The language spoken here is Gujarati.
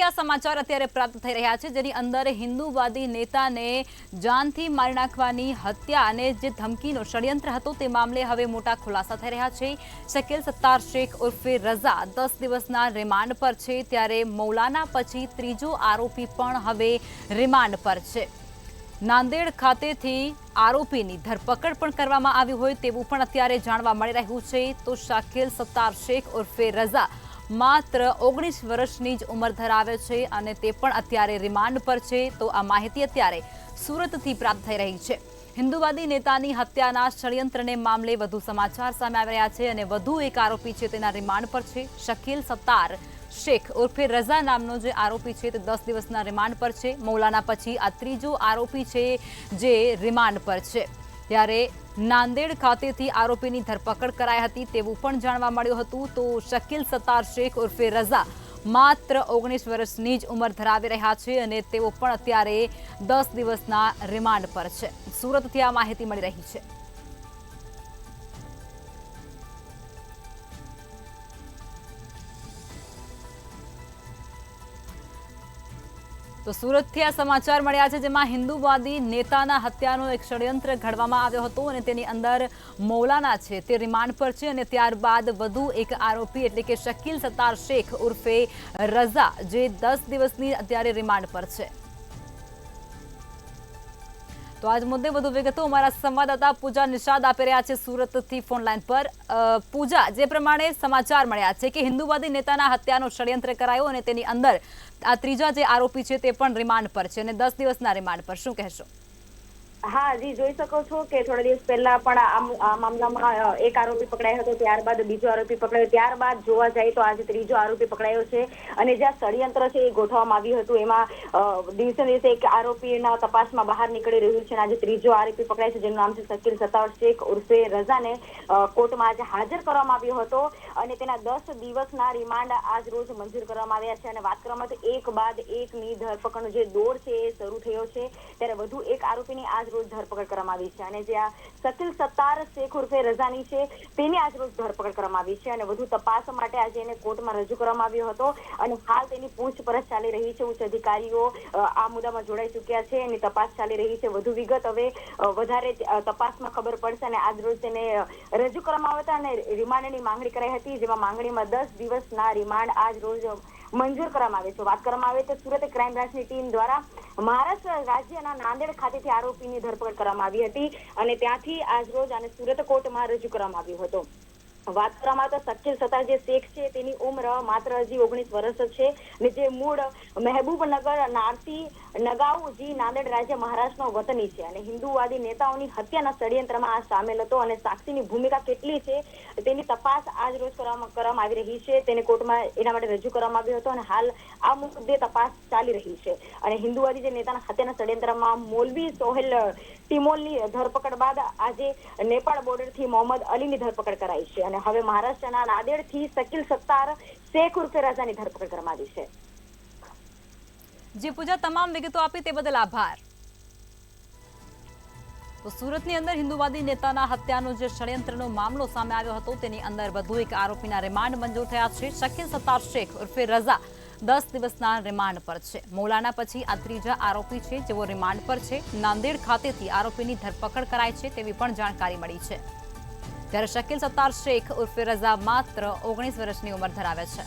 સુરતથી આ સમાચાર અત્યારે પ્રાપ્ત થઈ રહ્યા છે, જેની અંદર હિન્દુવાદી નેતાને જાનથી મારી નાખવાની હત્યા અને જે ધમકીનો ષડયંત્ર હતો તે મામલે હવે મોટા ખુલાસા થઈ રહ્યા છે। શકીલ સત્તાર શેખ ઉર્ફે રઝા 10 દિવસના રિમાન્ડ પર છે, ત્યારે મૌલાના પછી ત્રીજો આરોપી પણ હવે રિમાન્ડ પર છે। નાંદેડ ખાતેથી આરોપીની ધરપકડ પણ કરવામાં આવી હોય તેવું પણ અત્યારે જાણવા મળી રહ્યું છે। તો શકીલ સત્તાર શેખ ઉર્ફે રઝા માત્ર 19 વર્ષની જ ઉંમર ધરાવે છે અને તે પણ અત્યારે રિમાન્ડ પર છે। તો આ માહિતી અત્યારે સુરતથી પ્રાપ્ત થઈ રહી છે। હિન્દુવાદી નેતાની હત્યાના ષડયંત્રને મામલે વધુ સમાચાર સામે આવી રહ્યા છે અને વધુ એક આરોપી છે તેના રિમાન્ડ પર છે। શકીલ સત્તાર શેખ ઉર્ફે રઝા નામનો જે આરોપી છે તે 10 દિવસના રિમાન્ડ પર છે। મૌલાના પછી આ ત્રીજો આરોપી છે જે રિમાન્ડ પર છે। ત્યારે નાંદેડ ખાતેથી આરોપીની ધરપકડ કરાઈ હતી તેવું પણ જાણવા મળ્યું હતું। તો શકીલ સત્તાર શેખ ઉર્ફે રઝા માત્ર 19 વર્ષની જ ઉંમર ધરાવી રહ્યા છે અને તેઓ પણ અત્યારે 10 દિવસના રિમાન્ડ પર છે। સુરતથી આ માહિતી મળી રહી છે। તો સુરતથી આ સમાચાર મળ્યા છે, જેમાં હિન્દુવાદી નેતાના હત્યાનો એક ષડયંત્ર ઘડવામાં આવ્યો હતો અને તેની અંદર મૌલાના છે તે રિમાન્ડ પર છે અને ત્યારબાદ વધુ એક આરોપી એટલે કે શકીલ સત્તાર શેખ ઉર્ફે રઝા જે 10 દિવસની અત્યારે રિમાન્ડ પર છે। તો આજ મુદ્દે વધુ વિગતો અમારા સંવાદદાતા પૂજા નિષાદ આપી રહ્યા છે સુરતથી ફોન લાઈન પર। પૂજા, જે પ્રમાણે સમાચાર મળ્યા છે કે હિન્દુવાદી નેતાના હત્યાનો ષડયંત્ર કરાયો અને તેની અંદર આ ત્રીજા જે આરોપી છે તે પણ રિમાન્ડ પર છે અને 10 દિવસના રિમાન્ડ પર, શું કહેશો? હા જી, જોઈ શકો છો કે થોડા દિવસ પહેલા પણ આ મામલામાં એક આરોપી પકડાયો હતો, ત્યારબાદ બીજો આરોપી પકડાયો, ત્યારબાદ જોવા જાય તો આજે ત્રીજો આરોપી પકડાયો છે અને જે ષડયંત્ર છે એ ગોઠવવામાં આવ્યું હતું એમાં દિવસે દિવસે એક આરોપીના તપાસમાં બહાર નીકળી રહ્યું છે અને આજે ત્રીજો આરોપી પકડાય છે જેનું નામ છે શકીલ સત્તાર શેખ ઉર્ફે રઝાને કોર્ટમાં આજે હાજર કરવામાં આવ્યો હતો અને તેના 10 દિવસના રિમાન્ડ આજ રોજ મંજૂર કરવામાં આવ્યા છે। અને વાત કરવામાં તો એક બાદ એકની ધરપકડનો જે દોર છે એ શરૂ થયો છે, ત્યારે વધુ એક આરોપીની આજ રોજ ધરપકડ કરવામાં આવી છે અને જે આ શકીલ સત્તાર શેખ ઉર્ફે રઝાની છે તેની આજ રોજ ધરપકડ કરવામાં આવી છે અને વધુ તપાસ માટે આજે એને કોર્ટમાં રજૂ કરવામાં આવ્યો હતો અને હાલ તેની પૂછપરછ ચાલી રહી છે। ઉચ્ચ અધિકારીઓ આ મુદ્દામાં જોડાઈ ચૂક્યા છે, એની તપાસ ચાલી રહી છે। વધુ વિગત હવે વધારે તપાસમાં ખબર પડશે અને આજ રોજ તેને રજૂ કરવામાં આવ્યા હતા અને રિમાન્ડની માંગણી કરાઈ હતી, જેમાં માંગણીમાં 10 દિવસના રિમાન્ડ આજ રોજ મંજૂર કરવામાં આવે છે। વાત કરવામાં આવે તો સુરત ક્રાઇમ બ્રાન્ચની ટીમ દ્વારા મહારાષ્ટ્ર રાજ્યના નાંદેડ ખાતેથી આરોપીની ધરપકડ કરવામાં આવી હતી અને ત્યાંથી આજ રોજ આને સુરત કોર્ટમાં રજૂ કરવામાં આવ્યો હતો। વાત કરવામાં તો શકીલ સત્તાર જે શેખ છે તેની ઉંમર માત્ર હજી 19 વર્ષ છે અને જે મૂળ મહેબૂબનગર નારસી નગાઉ જી નાંદેડ રાજ્ય મહારાષ્ટ્રનો વતની છે અને હિન્દુવાદી નેતાઓની હત્યાના ષડયંત્રમાં આ સામેલ હતો અને સાક્ષીની ભૂમિકા કેટલી છે તેની તપાસ આજ રોજ કરવામાં આવી રહી છે। તેને કોર્ટમાં એના માટે રજૂ કરવામાં આવ્યો હતો અને હાલ આ મુદ્દે તપાસ ચાલી રહી છે અને હિન્દુવાદી જે નેતાના હત્યાના ષડયંત્રમાં મૌલવી સોહેલ ટિમોલની ધરપકડ બાદ આજે નેપાળ બોર્ડરથી મોહમ્મદ અલીની ધરપકડ કરાઈ છે અને હવે મહારાષ્ટ્રના નાંદેડથી શકીલ સત્તાર શેખ ઉર્ફે રઝાની ધરપકડ કરવામાં આવી છે। જી પૂજા, તમામ વિગતો આપી તે બદલ આભાર। તો સુરતની અંદર હિન્દુવાદી નેતાના હત્યાનો જે ષડયંત્રનો મામલો સામે આવ્યો હતો તેની અંદર વધુ એક આરોપીના રિમાન્ડ મંજૂર થયા છે। શકીલ સત્તાર શેખ ઉર્ફે રઝા 10 દિવસના રિમાન્ડ પર છે। મૌલાના પછી આ ત્રીજા આરોપી છે જેઓ રિમાન્ડ પર છે। નાંદેડ ખાતેથી આરોપીની ધરપકડ કરાઈ છે તેવી પણ જાણકારી મળી છે। ત્યારે શકીલ સત્તાર શેખ ઉર્ફે રઝા માત્ર 19 વર્ષની ઉંમર ધરાવે છે।